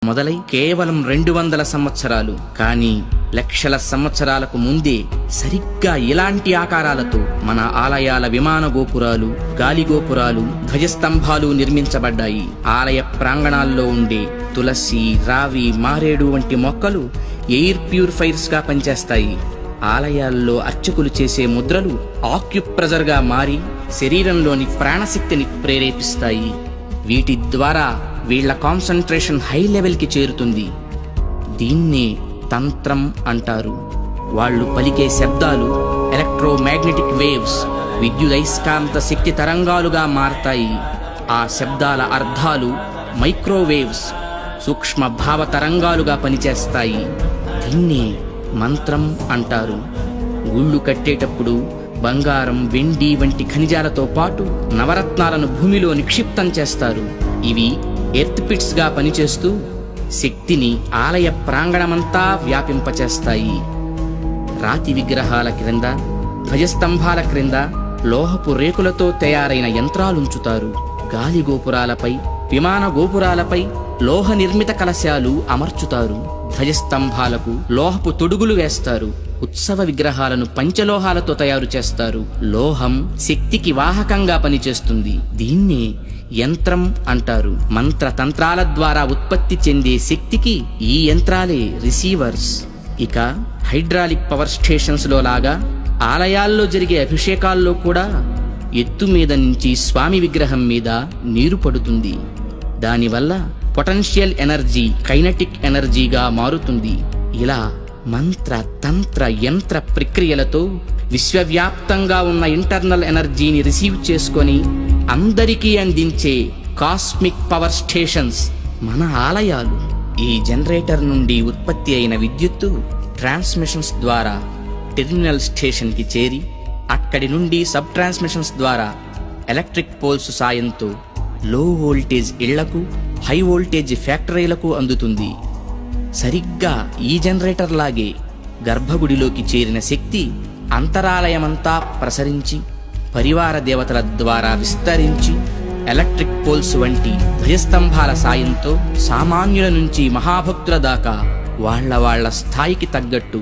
మొదలై కేవలం 200 సంవత్సరాలు, కానీ లక్షల సంవత్సరాలకు ముందే సరిగ్గా ఇలాంటి ఆకారాలతో మన ఆలయాల విమాన గోపురాలు, గాలి గోపురాలు, ధ్వజస్తంభాలు నిర్మించబడ్డాయి. ఆలయ ప్రాంగణాల్లో ఉండే తులసి, రావి, మారేడు వంటి మొక్కలు ఎయిర్ ప్యూరిఫైర్స్ గా పనిచేస్తాయి. ఆలయాల్లో అర్చకులు చేసే ముద్రలు ఆక్యుప్రెజర్ గా మారి శరీరంలోని ప్రాణశక్తిని ప్రేరేపిస్తాయి. వీటి ద్వారా వీళ్ల కాన్సంట్రేషన్ హై లెవెల్ కి చేరుతుంది. దీన్నే తంత్రం అంటారు. వాళ్ళు పలికే శబ్దాలు ఎలక్ట్రోమాగ్నెటిక్ వేవ్స్, విద్యుదయస్కాంత శక్తి తరంగాలుగా మారతాయి. ఆ శబ్దాల అర్థాలు మైక్రోవేవ్స్, సూక్ష్మ భావ తరంగాలుగా పనిచేస్తాయి. దీన్నే మంత్రం అంటారు. గుళ్ళు కట్టేటప్పుడు బంగారం, వెండి వంటి ఖనిజాలతో పాటు నవరత్నాలను భూమిలో నిక్షిప్తం చేస్తారు. ఇవి ఎర్త్ పిట్స్ గా పనిచేస్తూ శక్తిని ఆలయ ప్రాంగణమంతా వ్యాపింపచేస్తాయి. రాతి విగ్రహాల క్రింద, ధ్వజస్తంభాల క్రింద లోహపు రేకులతో తయారైన యంత్రాలుంచుతారు. గాలి గోపురాలపై, విమాన గోపురాలపై లోహ నిర్మిత కలశాలు అమర్చుతారు. ధ్వజస్తంభాలకు లోహపు తొడుగులు వేస్తారు. ఉత్సవ విగ్రహాలను పంచలోహాలతో తయారు చేస్తారు. లోహం శక్తికి వాహకంగా పనిచేస్తుంది. దీన్నే యంత్రం అంటారు. మంత్ర తంత్రాల ద్వారా ఉత్పత్తి చెందే శక్తికి ఈ యంత్రాలే రిసీవర్స్. ఇక హైడ్రాలిక్ పవర్ స్టేషన్స్ లో లాగా ఆలయాల్లో జరిగే అభిషేకాల్లో కూడా ఎత్తు మీద నుంచి స్వామి విగ్రహం మీద నీరు పడుతుంది. దానివల్ల పొటెన్షియల్ ఎనర్జీ కైనెటిక్ ఎనర్జీగా మారుతుంది. ఇలా మంత్ర తంత్ర యంత్ర ప్రక్రియలతో విశ్వవ్యాప్తంగా ఉన్న ఇంటర్నల్ ఎనర్జీని రిసీవ్ చేసుకొని అందరికీ అందించే కాస్మిక్ పవర్ స్టేషన్స్ మన ఆలయాలు. ఈ జనరేటర్ నుండి ఉత్పత్తి అయిన విద్యుత్తు ట్రాన్స్మిషన్స్ ద్వారా టెర్మినల్ స్టేషన్ కి చేరి అక్కడి నుండి సబ్ ట్రాన్స్మిషన్స్ ద్వారా ఎలక్ట్రిక్ పోల్స్ సాయంతో లో వోల్టేజ్ ఇళ్లకు, హై వోల్టేజ్ ఫ్యాక్టరీలకు అందుతుంది. సరిగ్గా ఈ జనరేటర్ లాగే గర్భగుడిలోకి చేరిన శక్తి అంతరాలయమంతా ప్రసరించి పరివార దేవతల ద్వారా విస్తరించి ఎలక్ట్రిక్ పోల్స్ వంటి ధ్వజస్తంభాల సాయంతో సామాన్యుల నుంచి మహాభక్తుల దాకా వాళ్ళ స్థాయికి తగ్గట్టు